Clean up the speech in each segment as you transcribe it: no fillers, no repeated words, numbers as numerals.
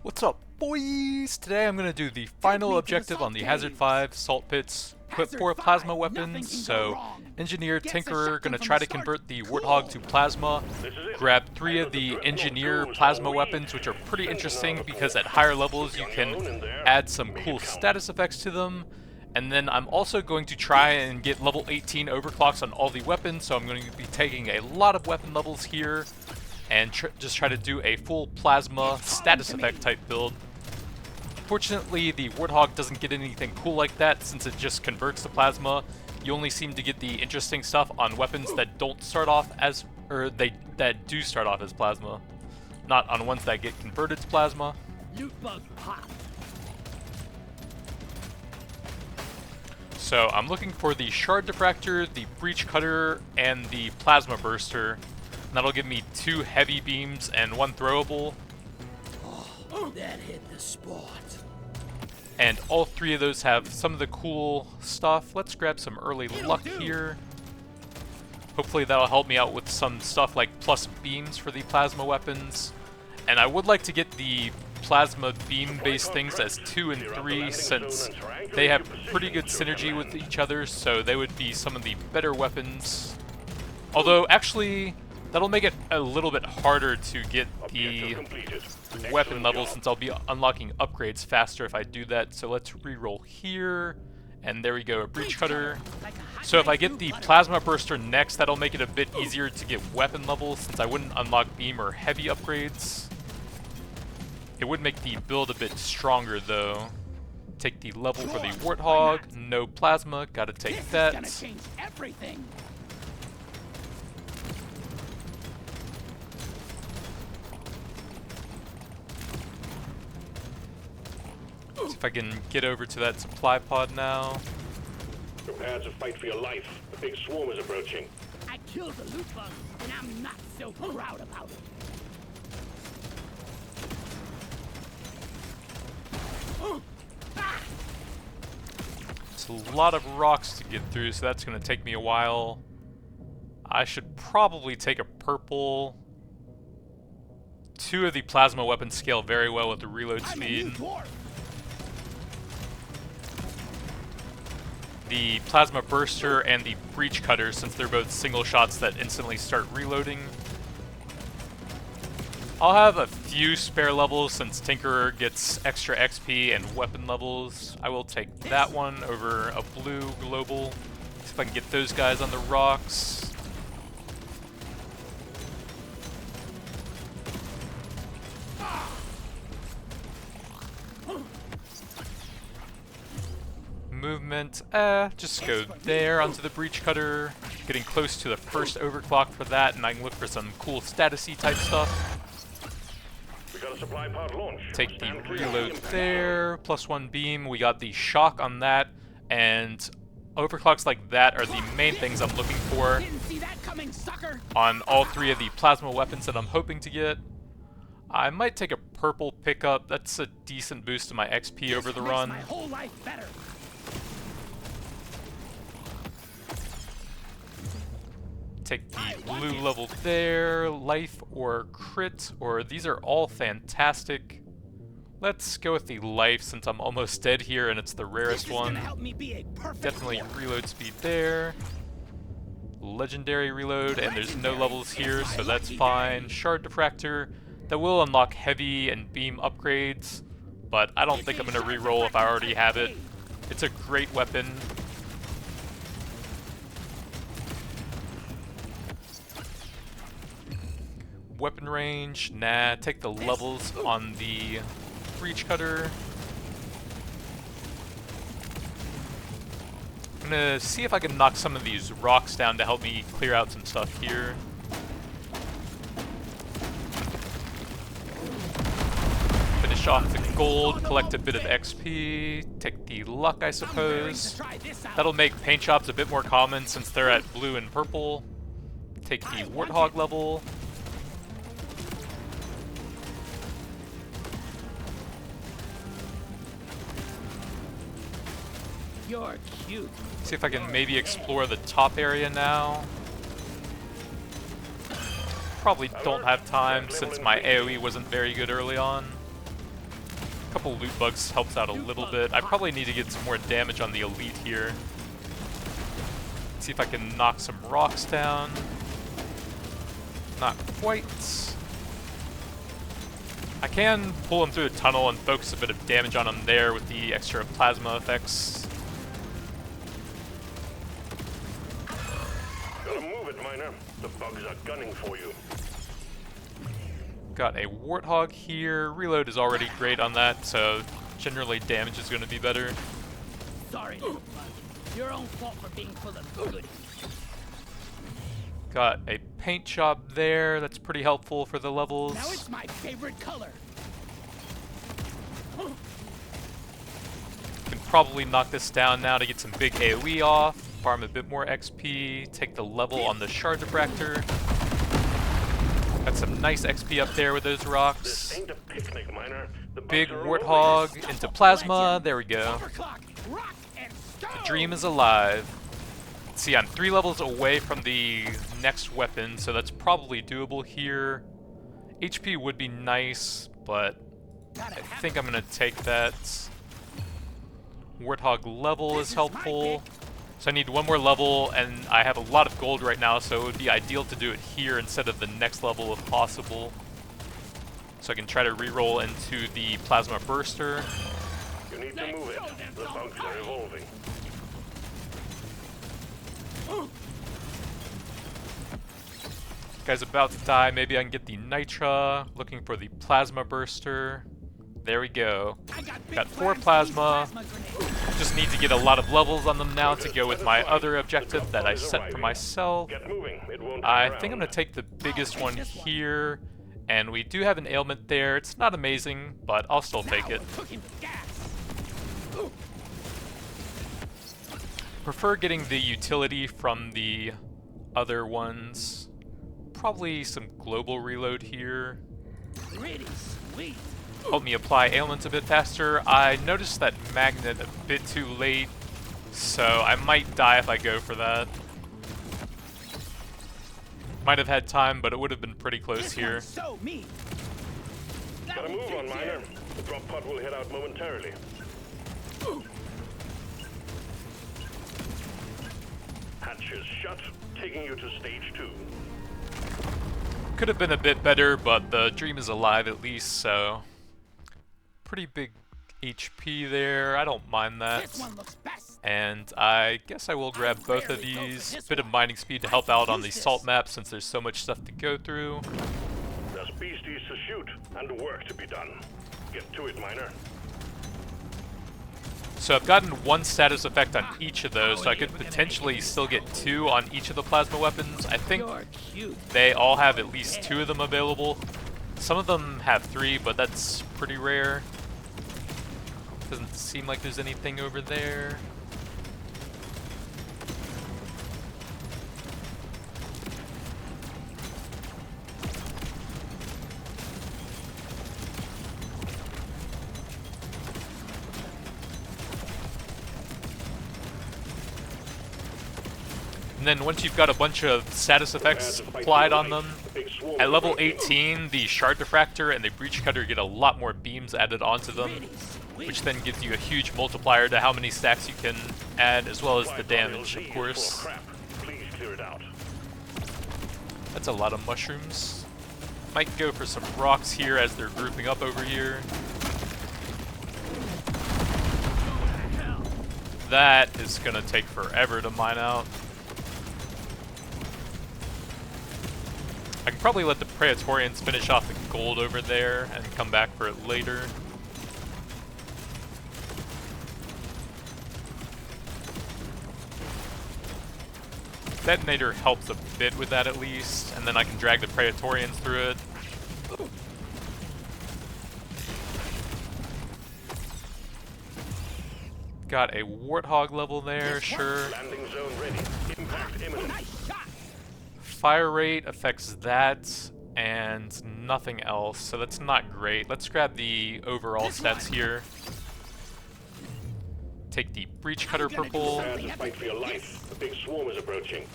What's up, boys? Today I'm going to do the final objective on the Hazard 5 Salt Pits. Equip 4 plasma weapons, so Engineer, Tinkerer, going to try to convert the Warthog to plasma. Grab 3 of the Engineer plasma weapons, which are pretty interesting because at higher levels you can add some cool status effects to them. And then I'm also going to try and get level 18 overclocks on all the weapons, so I'm going to be taking a lot of weapon levels here and just try to do a full plasma status effect type build. Fortunately, the Warthog doesn't get anything cool like that since it just converts to plasma. You only seem to get the interesting stuff on weapons that don't start off as, that do start off as plasma, not on ones that get converted to plasma. So I'm looking for the Shard Diffractor, the Breach Cutter, and the Plasma Burster. That'll give me 2 heavy beams and 1 throwable. Oh, that hit the spot. And all 3 of those have some of the cool stuff. Let's grab some early luck here. Hopefully that'll help me out with some stuff like plus beams for the plasma weapons. And I would like to get the plasma beam based things as 2 and 3 since they have pretty good synergy with each other, so they would be some of the better weapons. Although actually that'll make it a little bit harder to get the weapon level since I'll be unlocking upgrades faster if I do that. So let's reroll here, and there we go, a Breach Cutter. So if I get the Plasma Burster next, that'll make it a bit easier to get weapon levels since I wouldn't unlock beam or heavy upgrades. It would make the build a bit stronger though. Take the level for the Warthog, no plasma, gotta take that. See if I can get over to that supply pod now. Prepare to fight for your life. The big swarm is approaching. I killed the loot bug, and I'm not so proud about it. It's a lot of rocks to get through, so that's going to take me a while. I should probably take a purple. 2 of the plasma weapons scale very well with the reload speed. The Plasma Burster and the Breach Cutter, since they're both single shots that instantly start reloading. I'll have a few spare levels since Tinkerer gets extra XP and weapon levels. I will take that one over a blue global. See if I can get those guys on the rocks. Movement, just go there onto the Breach Cutter. Getting close to the first overclock for that, and I can look for some cool status-y type stuff. We got a supply pod launch. Take the reload there, +1 beam. We got the shock on that, and overclocks like that are the main things I'm looking for on all 3 of the plasma weapons that I'm hoping to get. I might take a purple pickup. That's a decent boost to my XP over the run. Take the blue level there, life or crit, or these are all fantastic. Let's go with the life since I'm almost dead here and it's the rarest one. Definitely reload speed there. Legendary reload, and there's no levels here, so that's fine. Shard Diffractor, that will unlock heavy and beam upgrades, but I don't think I'm going to reroll if I already have it. It's a great weapon. Weapon range, nah, take the levels on the Breach Cutter. I'm gonna see if I can knock some of these rocks down to help me clear out some stuff here. Finish off the gold, collect a bit of XP, take the luck I suppose. That'll make paint shops a bit more common since they're at blue and purple. Take the Warthog level. You're cute. See if I can maybe explore the top area now. Probably don't have time since my AoE wasn't very good early on. couple loot bugs helps out a little bit. I probably need to get some more damage on the elite here. See if I can knock some rocks down. Not quite. I can pull them through the tunnel and focus a bit of damage on them there with the extra plasma effects. Gotta move it, miner. The bugs are gunning for you. Got a warthog here. Reload is already great on that, so generally damage is going to be better. Sorry, little bug. Your own fault for being full of goodies. Got a paint job there. That's pretty helpful for the levels. Now it's my favorite color. Can probably knock this down now to get some big AoE off, farm a bit more XP, take the level on the shard diffractor. Got some nice XP up there with those rocks. This ain't a picnic, miner. The bugs Big are warthog rolling. into plasma. There we go. Overclock, rock, and stone. The dream is alive. See, I'm 3 levels away from the next weapon, so that's probably doable here. HP would be nice, but I think I'm gonna take that. Warthog level is helpful. So I need 1 more level, and I have a lot of gold right now, so it would be ideal to do it here instead of the next level if possible. So I can try to reroll into the plasma burster. You need to move it. The bugs are evolving. Guy's about to die. Maybe I can get the nitra. Looking for the plasma burster. There we go. Got 4 plasma. Just need to get a lot of levels on them now to go with my other objective that I set for myself. Get moving. It won't I hang think I'm around. going to take the biggest one here. And we do have an ailment there. It's not amazing, but I'll still take it. Cooking with gas. Prefer getting the utility from the other ones. Probably some global reload here. Pretty sweet. Help me apply ailments a bit faster. I noticed that magnet a bit too late, so I might die if I go for that. Might have had time, but it would have been pretty close This here. one's so mean. Gotta move on, miner. The drop pod will head out momentarily. Hatches shut, taking you to stage 2. Could have been a bit better, but the dream is alive at least, so... Pretty big HP there. I don't mind that. This one looks best. And I guess I will grab both of these. Bit of mining speed to help out on the salt map since there's so much stuff to go through. There's beasties to shoot and work to be done. Get to it, miner. So I've gotten 1 status effect on each of those, so I could potentially still get 2 on each of the plasma weapons. I think You're cute. they all have at least 2 of them available. Some of them have 3, but that's pretty rare. Doesn't seem like there's anything over there. And then once you've got a bunch of status effects applied on them, at level 18, the shard diffractor and the breach cutter get a lot more beams added onto them, which then gives you a huge multiplier to how many stacks you can add, as well as the damage, of course. Please clear it out. That's a lot of mushrooms. Might go for some rocks here as they're grouping up over here. That is gonna take forever to mine out. I can probably let the Praetorians finish off the gold over there and come back for it later. Detonator helps a bit with that at least, and then I can drag the Praetorians through it. Got a warthog level there, sure. Landing zone ready. Impact imminent. Nice shot. Fire rate affects that and nothing else, so that's not great. Let's grab the overall stats here. Take the breach cutter purple. Prepare to fight for your life. The big swarm is approaching.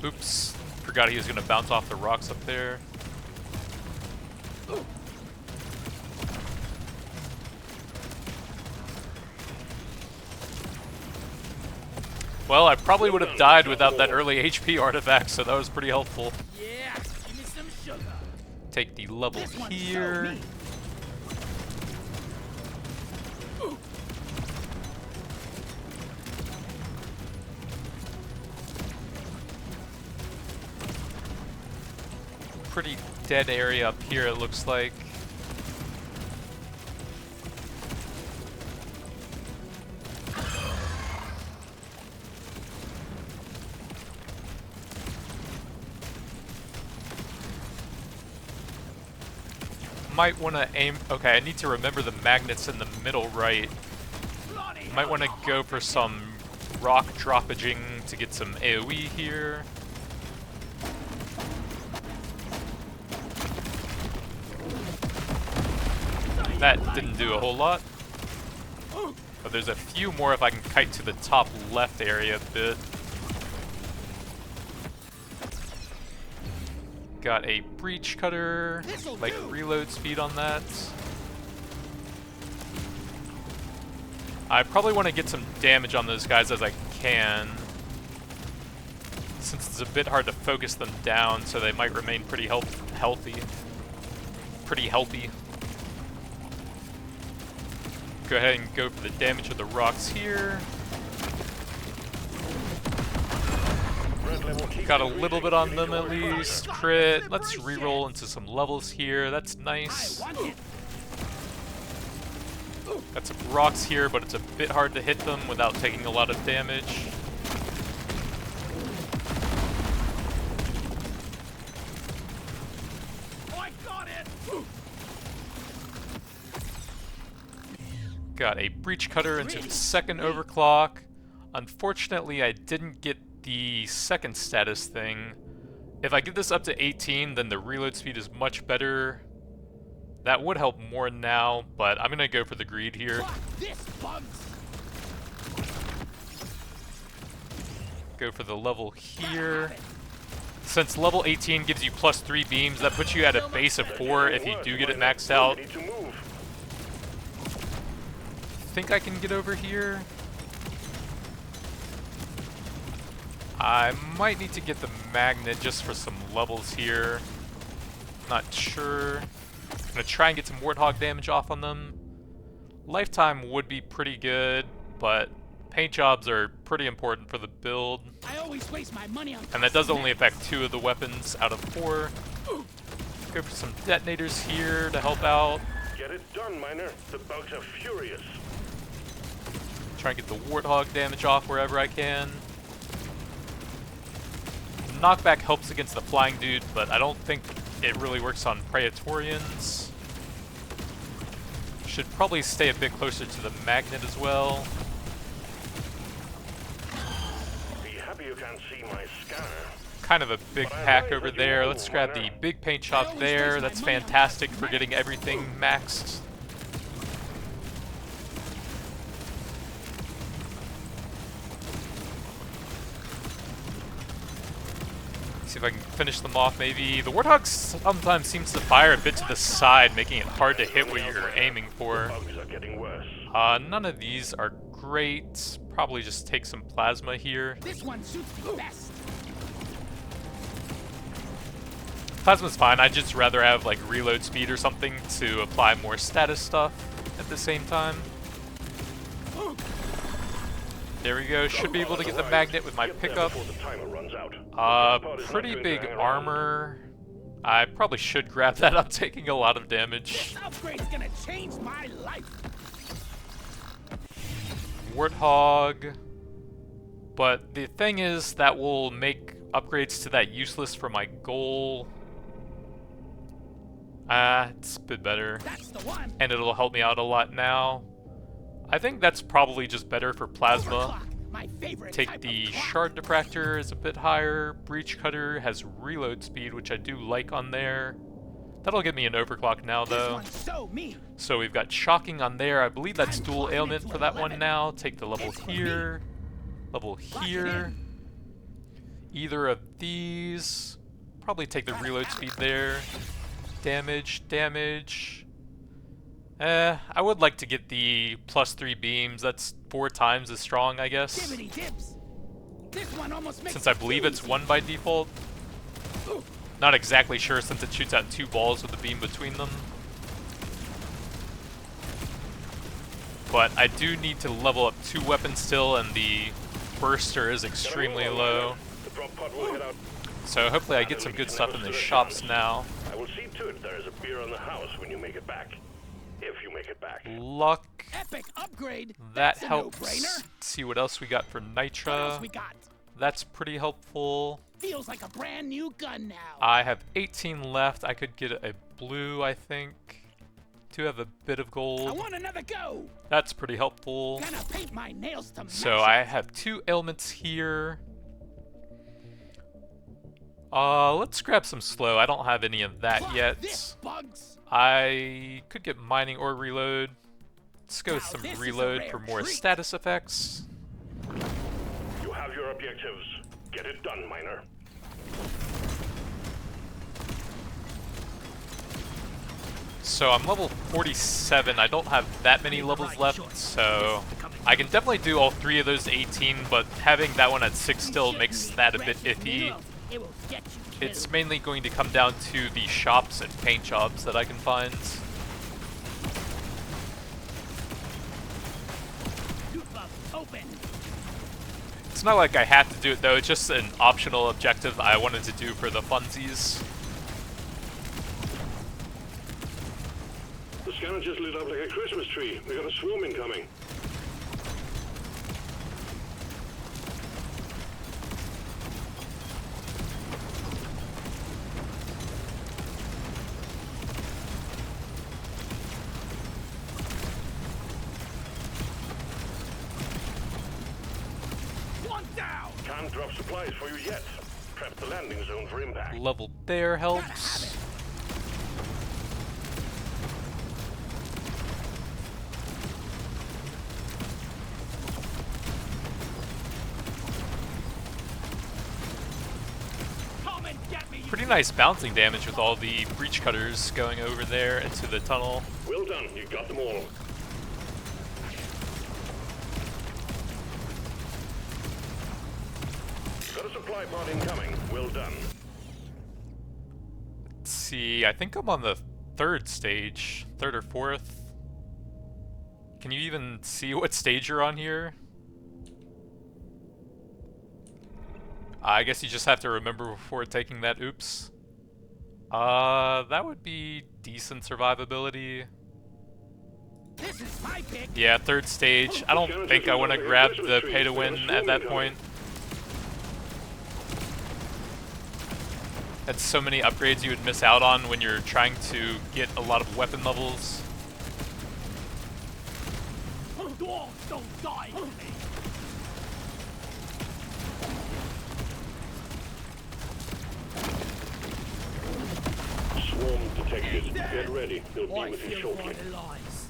Oops. Forgot he was gonna bounce off the rocks up there. Well, I probably would have died without that early HP artifact, so that was pretty helpful. Yeah, give me some sugar. Take the level This one's so here. mean. Pretty dead area up here, it looks like. Might want to aim... Okay, I need to remember the magnets in the middle right. Might want to go for some rock droppaging to get some AoE here. That didn't do a whole lot. But there's a few more if I can kite to the top left area a bit. Got a breach cutter, like reload speed on that. I probably want to get some damage on those guys as I can, since it's a bit hard to focus them down, so they might remain pretty healthy. Pretty healthy. Go ahead and go for the damage of the rocks here. Got a little bit on them at least. Crit. Let's reroll into some levels here. That's nice. Got some rocks here, but it's a bit hard to hit them without taking a lot of damage. Got a breach cutter into the second overclock. Unfortunately, I didn't get the second status thing. If I get this up to 18, then the reload speed is much better. That would help more now, but I'm gonna go for the greed here. Go for the level here. Since level 18 gives you +3 beams, that puts you at a base of 4 if you do get it maxed out. Think I can get over here? I might need to get the magnet just for some levels here. Not sure. I'm gonna try and get some warthog damage off on them. Lifetime would be pretty good, but paint jobs are pretty important for the build. I always waste my money on and that does only affect 2 of the weapons out of 4. Go for some detonators here to help out. Get it done, Miner. The bugs are furious. Try and get the warthog damage off wherever I can. Knockback helps against the flying dude, but I don't think it really works on Praetorians. Should probably stay a bit closer to the magnet as well. Be happy you can't see my scanner. Kind of a big pack over there. Let's grab the big paint shop there. That's fantastic for getting everything maxed. See if I can finish them off maybe. The Warthog sometimes seems to fire a bit to the side, making it hard to hit what you're aiming for. None of these are great. Probably just take some plasma here. This one suits me best. Plasma's fine, I'd just rather have like reload speed or something to apply more status stuff at the same time. There we go, should be able to get the magnet with my pickup. Pretty big armor. I probably should grab that, I'm taking a lot of damage. This upgrade's gonna change my life. Warthog. But the thing is, that will make upgrades to that useless for my goal. It's a bit better. That's the one. And it'll help me out a lot now. I think that's probably just better for plasma. My favorite Take the shard diffractor is a bit higher. Breach cutter has reload speed, which I do like on there. That'll get me an overclock now though. So we've got shocking on there. I believe that's dual ailment for that one now. Take the level here. Level here. either of these. Probably take the reload speed there. Damage, damage. I would like to get the +3 beams. That's 4 times as strong, I guess. This one almost makes Since I believe it's 1 by default. Not exactly sure since it shoots out 2 balls with a beam between them. But I do need to level up 2 weapons still, and the burster is extremely low. So hopefully I get some good stuff in the shops now. I will see to it there is a beer on the house when you make it back. If you make it back. Luck. Epic upgrade. That That's a helps. no-brainer. See what else we got for What else Nitra. we got? That's pretty helpful. Feels like a brand new gun now. I have 18 left. I could get a blue, I think. Do have a bit of I gold. want another go. That's pretty helpful. Gonna paint my nails to match. So I have 2 ailments here. Let's grab some slow. I don't have any of that Fuck yet. this, bugs. I could get mining or reload. Let's go with Now some this is a reload rare for more treat. status effects. You have your objectives. Get it done, miner. So I'm level 47. I don't have that many levels left, so I can definitely do all 3 of those 18, but having that one at 6 still makes that a bit iffy. It will get you killed. It's mainly going to come down to the shops and paint jobs that I can find. Loot bug open. It's not like I have to do it though, it's just an optional objective I wanted to do for the funsies. The scanner just lit up like a Christmas tree. We got a swarm incoming. One down. Can't drop supplies for you yet. Prep the landing zone for impact. Level there Gotta have helps. it. Come and get me, you Pretty nice bouncing damage with all the breach cutters going over there into the tunnel. Well done. You got them all. Got a supply pod incoming. Well done. Let's see, I think I'm on the 3rd stage, 3rd or 4th. Can you even see what stage you're on here? I guess you just have to remember before taking that oops. That would be decent survivability. This is my pick. Yeah, 3rd stage. I don't think I want to grab the pay to win at that point. That's so many upgrades you would miss out on when you're trying to get a lot of weapon levels. Dwarves don't die to me. Swarm detected. Get ready. They'll be I with you feel shortly. more lies.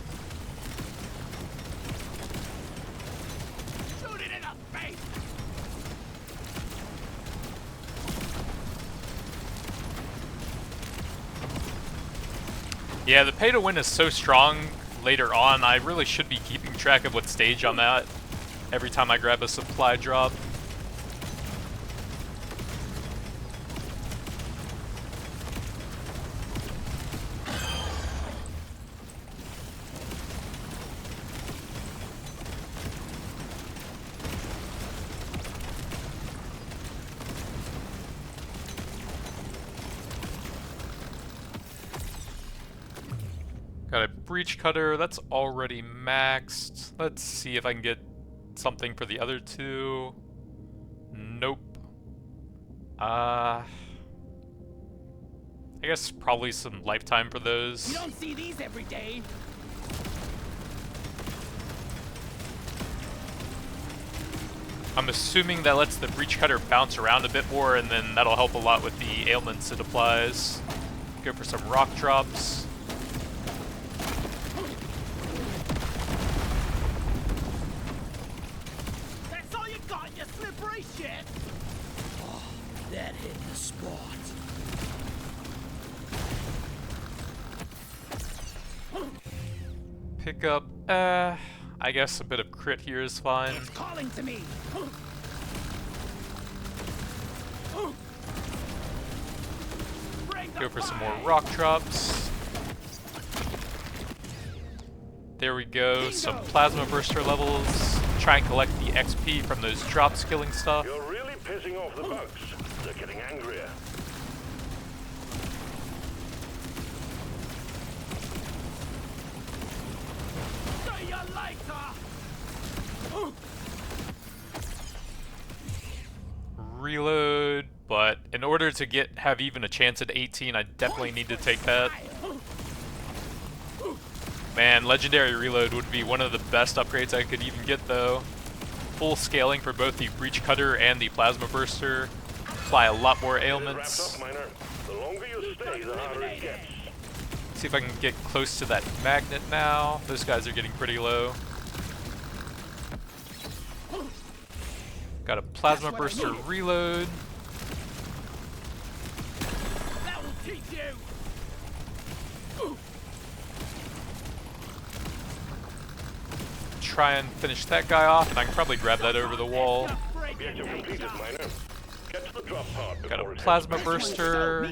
Shoot it in the face. Yeah, the pay to win is so strong later on. I really should be keeping track of what stage I'm at every time I grab a supply drop. Got a breach cutter, that's already maxed. Let's see if I can get something for the other 2. Nope. I guess probably some lifetime for those. You don't see these every day. I'm assuming that lets the breach cutter bounce around a bit more, and then that'll help a lot with the ailments it applies. Go for some rock drops. That's all you got, you slippery shit. Pick up, I guess a bit of crit here is fine. It's calling to me. Go for some more rock drops. There we go, some plasma burster levels. Try and collect the XP from those drops killing stuff. You're really pissing off the bugs. They're getting angrier. See you later. Reload, but in order to have even a chance at 18, I definitely need to take that. Man, Legendary Reload would be one of the best upgrades I could even get though. Full scaling for both the Breach Cutter and the Plasma Burster. Apply a lot more ailments. The longer you stay, the harder it gets. See if I can get close to that magnet now. Those guys are getting pretty low. Got a Plasma Burster reload. That will teach you. Try and finish that guy off, and I can probably grab that over the wall. Objective completed, miner. Get to the drop pod Got a before it Plasma happens. Burster.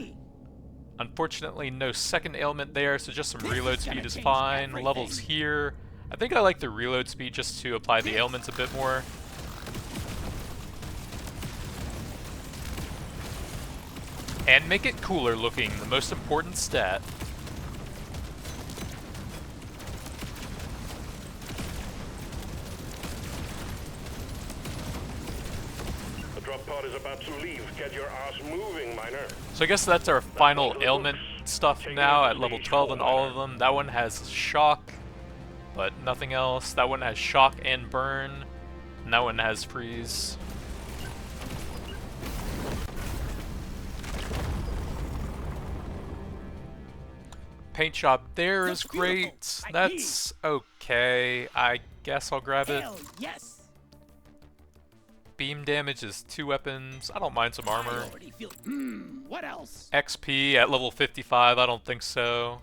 Unfortunately, no second ailment there, so just some reload speed is fine. Levels here. I think I like the reload speed just to apply the ailments a bit more. And make it cooler looking, the most important stat. The drop pod is about to leave. Get your ass moving, miner. So I guess that's our final ailment stuff now at level 12 in all of them. That one has shock, but nothing else. That one has shock and burn, and that one has freeze. Paint job there is great. That's okay. I guess I'll grab it. Hell yes. Beam damage is 2 weapons. I don't mind some armor. I already feel. What else? XP at level 55, I don't think so.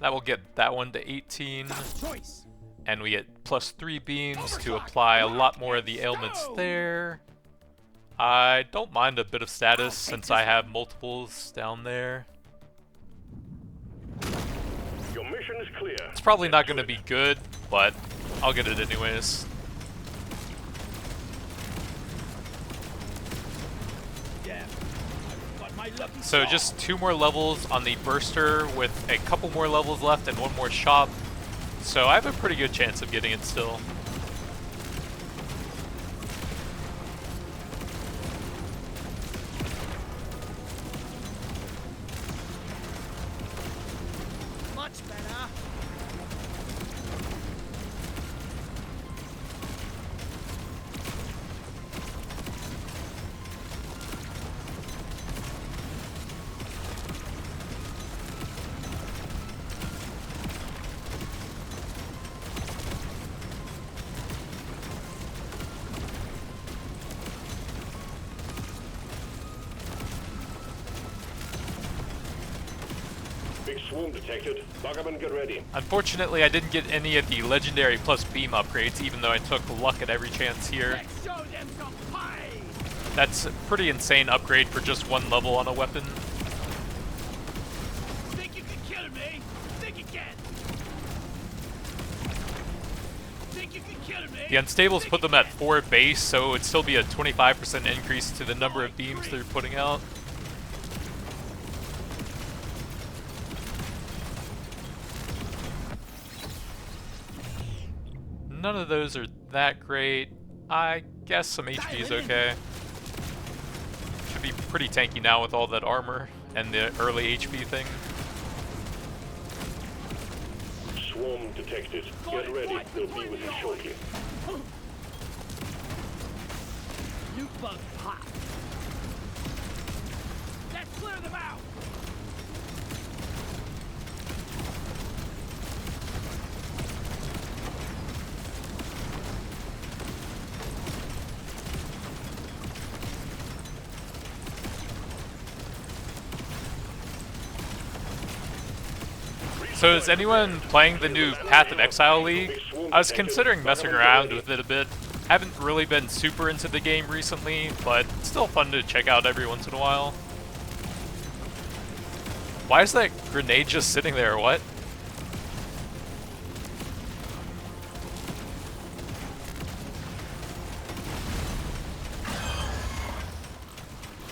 That will get that one to 18. Tough choice. And we get +3 beams to apply a lot more of the ailments there. I don't mind a bit of status since I have multiples down there. Your mission is clear. It's probably not going to be good, but I'll get it anyways. Yeah. I've got my lucky So star. just 2 more levels on the Burster with a couple more levels left and 1 more shop. So I have a pretty good chance of getting it still. Much better. Big swarm detected. Lock up and get ready. Unfortunately, I didn't get any of the Legendary plus beam upgrades, even though I took luck at every chance here. Let's show them some pie. That's a pretty insane upgrade for just 1 level on a weapon. Think you can kill me? Think again. Think you can kill me? The Unstables put them at 4 base, so it would still be a 25% increase to the number of beams they're putting out. None of those are that great. I guess some HP is okay. Should be pretty tanky now with all that armor and the early HP thing. Swarm detected. Get ready. They'll be with you shortly. New bug hot. Let's clear them out. So is anyone playing the new Path of Exile League? I was considering messing around with it a bit. Haven't really been super into the game recently, but it's still fun to check out every once in a while. Why is that grenade just sitting there? What?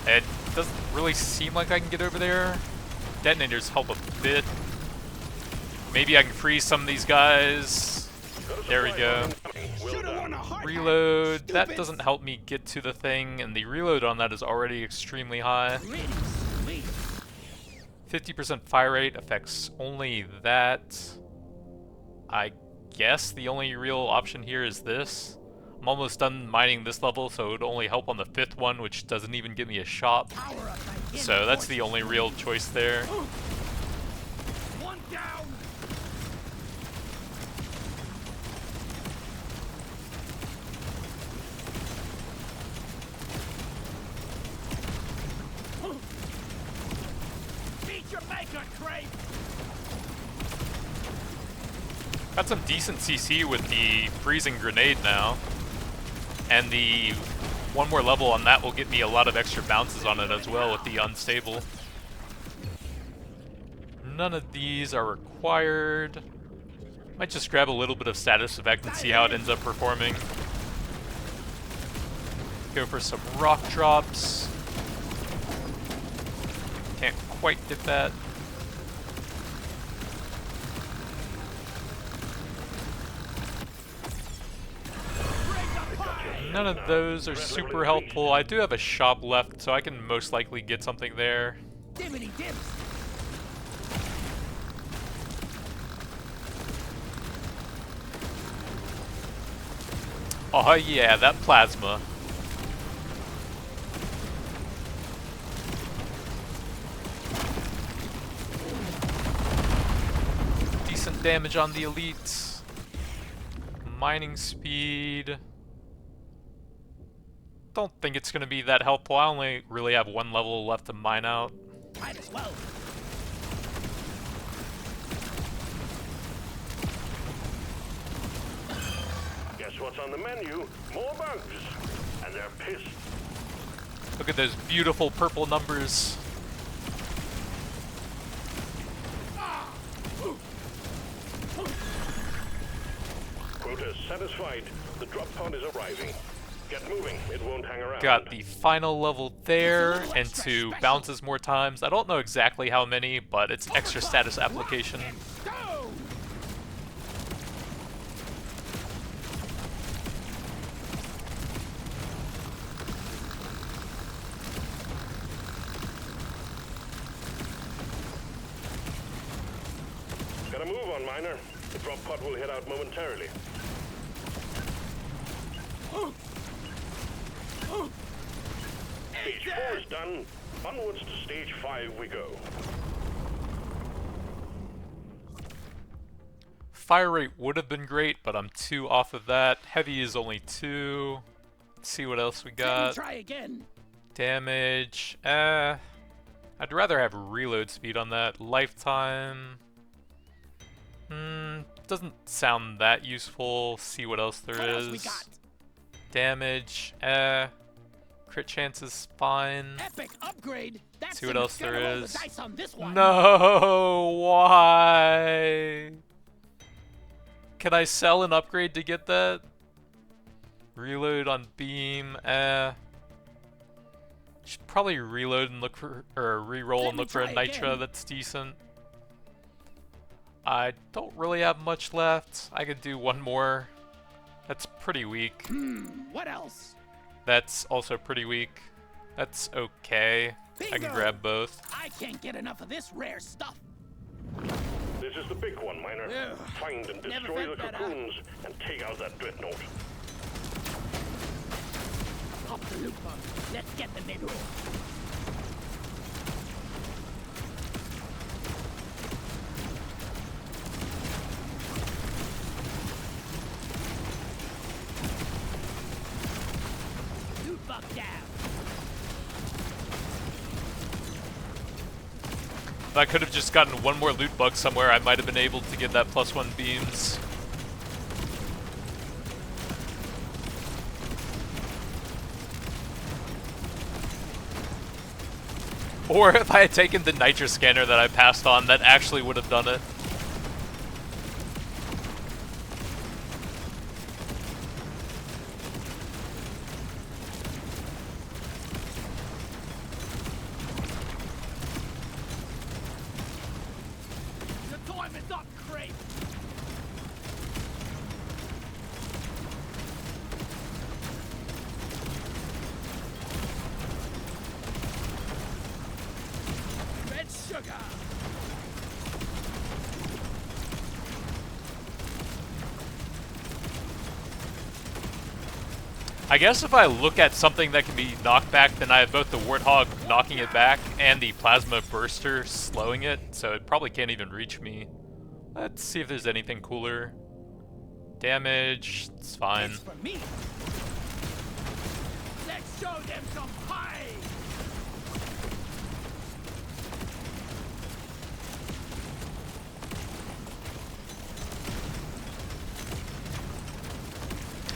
It doesn't really seem like I can get over there. Detonators help a bit. Maybe I can freeze some of these guys. There we go. Reload. That doesn't help me get to the thing, and the reload on that is already extremely high. 50% fire rate affects only that. I guess the only real option here is this. I'm almost done mining this level, so it would only help on the 5th one, which doesn't even give me a shop. So that's the only real choice there. One down. Beat your maker, Crave. Got some decent CC with the freezing grenade now. And the one more level on that will get me a lot of extra bounces on it as well with the unstable. None of these are required. Might just grab a little bit of status effect and see how it ends up performing. Go for some rock drops. Can't quite get that. None of those are super helpful. I do have a shop left, so I can most likely get something there. Dimmity dims. Oh yeah, that plasma. Decent damage on the elites. Mining speed. Don't think it's going to be that helpful. I only really have one level left to mine out. Might as well. Guess what's on the menu? More bugs. And they're pissed. Look at those beautiful purple numbers. Quota satisfied. The drop pod is arriving. Get moving. It won't hang around. Got the final level there, and 2 bounces more times. I don't know exactly how many, but it's extra status application. Go! Gotta move on, miner. The drop pod will head out momentarily. Stage 4 is done. Onwards to stage 5 we go. Fire rate would have been great, but I'm 2 off of that. Heavy is only 2. Let's see what else we got. Try again. Damage. I'd rather have reload speed on that. Lifetime. Doesn't sound that useful. See what else there is. We got? Damage. Crit chance is fine. Epic upgrade. That's See what else there is. The dice on this one. No, why? Can I sell an upgrade to get that? Reload on beam. Should probably reload and look for, or reroll and look for a nitra again. that's decent. I don't really have much left. I could do one more. That's pretty weak. What else? That's also pretty weak. That's okay. I can grab both. I can't get enough of this rare stuff. This is the big one, miner. Ugh. Find and Never destroy the felt better. cocoons and take out that dreadnought. Pop the loot bug. Let's get the middle. Loot bug down. If I could have just gotten one more loot bug somewhere, I might have been able to get that +1 beams. Or if I had taken the nitro scanner that I passed on, that actually would have done it. The time is up, Crate. Red sugar. I guess if I look at something that can be knocked back, then I have both the Warthog knocking it back and the Plasma Burster slowing it, so it probably can't even reach me. Let's see if there's anything cooler. Damage, it's fine. It's for me. Let's show them some pie.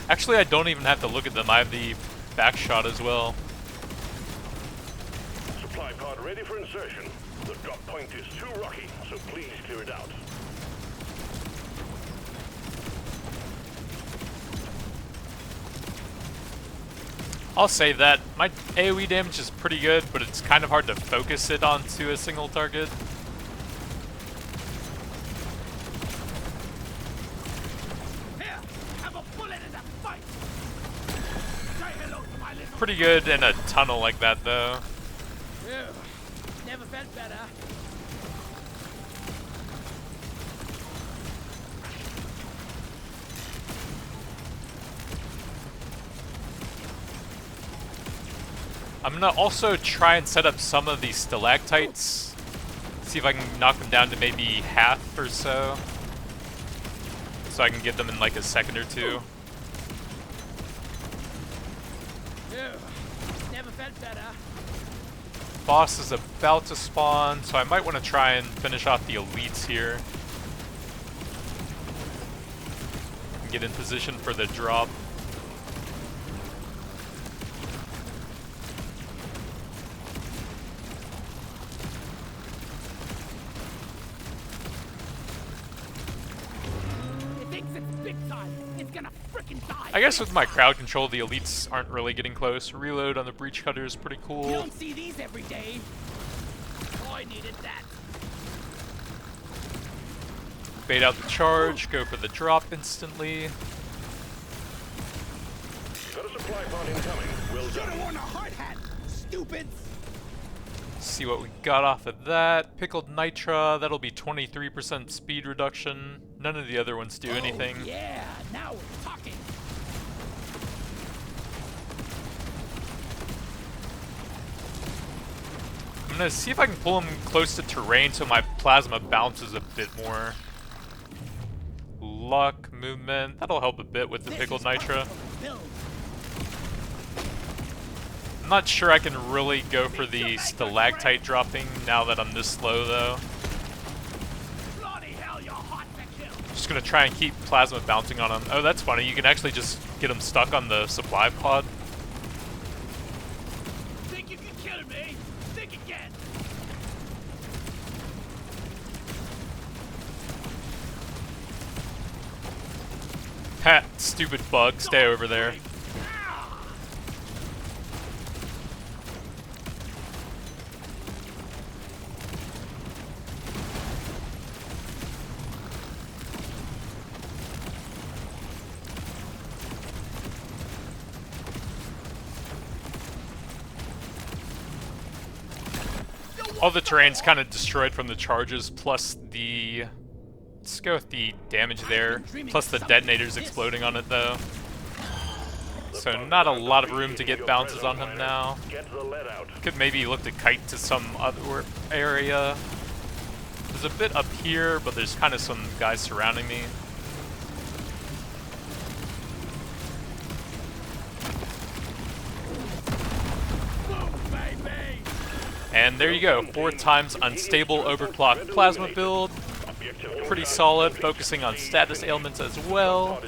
Actually, I don't even have to look at them. I have the back shot as well. Supply pod ready for insertion. The drop point is too rocky, so please clear it out. I'll say that. My AoE damage is pretty good, but it's kind of hard to focus it onto a single target. Here, have a bullet in the fight. Say hello to my little. Pretty good in a tunnel like that, though. Ew, never felt better. I'm gonna also try and set up some of these stalactites. See if I can knock them down to maybe half or so. So I can get them in like a second or two. Ew, never felt better. Boss is about to spawn, so I might want to try and finish off the elites here. Get in position for the drop. I guess with my crowd control, the elites aren't really getting close. Reload on the breach cutter is pretty You cool. don't see these every day. Oh, I needed that. Bait out the charge, go for the drop instantly. Got a supply pod incoming. Well done. Should've worn a hard hat, stupid. See what we got off of that. Pickled Nitra, that'll be 23% speed reduction. None of the other ones do anything. Oh, yeah, now we're talking. I'm gonna see if I can pull them close to terrain so my plasma bounces a bit more. Luck, movement, that'll help a bit with the Pickled Nitra. I'm not sure I can really go for the stalactite dropping now that I'm this slow though. Bloody hell, you're hot to kill. Just gonna try and keep plasma bouncing on them. Oh, that's funny, you can actually just get them stuck on the supply pod. Think you can kill me? Think again. Ha, stupid bug, stay over there. All the terrain's kind of destroyed from the charges, plus the... Let's go with the damage there, plus the detonators exploding on it though. So not a lot of room to get bounces on him now. Get the lead out. Could maybe look to kite to some other area. There's a bit up here, but there's kind of some guys surrounding me. And there you go, 4 times unstable overclock plasma build. Pretty solid, focusing on status ailments as well.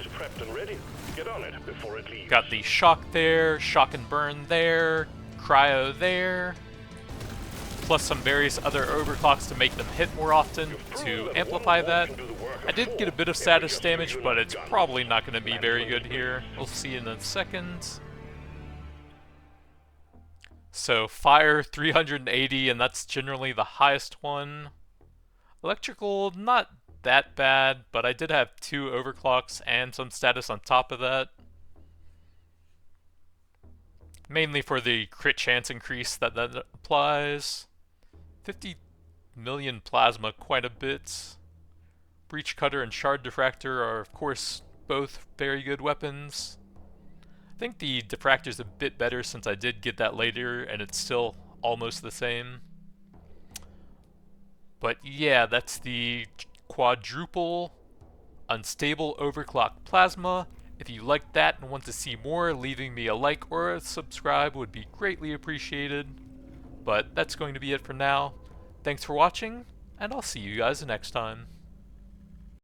Got the shock there, shock and burn there, cryo there, plus some various other overclocks to make them hit more often to amplify that. I did get a bit of status damage, but it's probably not going to be very good here. We'll see in a second. So fire 380, and that's generally the highest one. Electrical, not that bad, but I did have 2 overclocks and some status on top of that. Mainly for the crit chance increase that applies. 50 million plasma, quite a bit. Breach Cutter and Shard Diffractor are, of course, both very good weapons. I think the Diffractor's a bit better since I did get that later, and it's still almost the same. But yeah, that's the quadruple unstable overclock plasma. If you like that and want to see more, leaving me a like or a subscribe would be greatly appreciated. But that's going to be it for now. Thanks for watching, and I'll see you guys next time.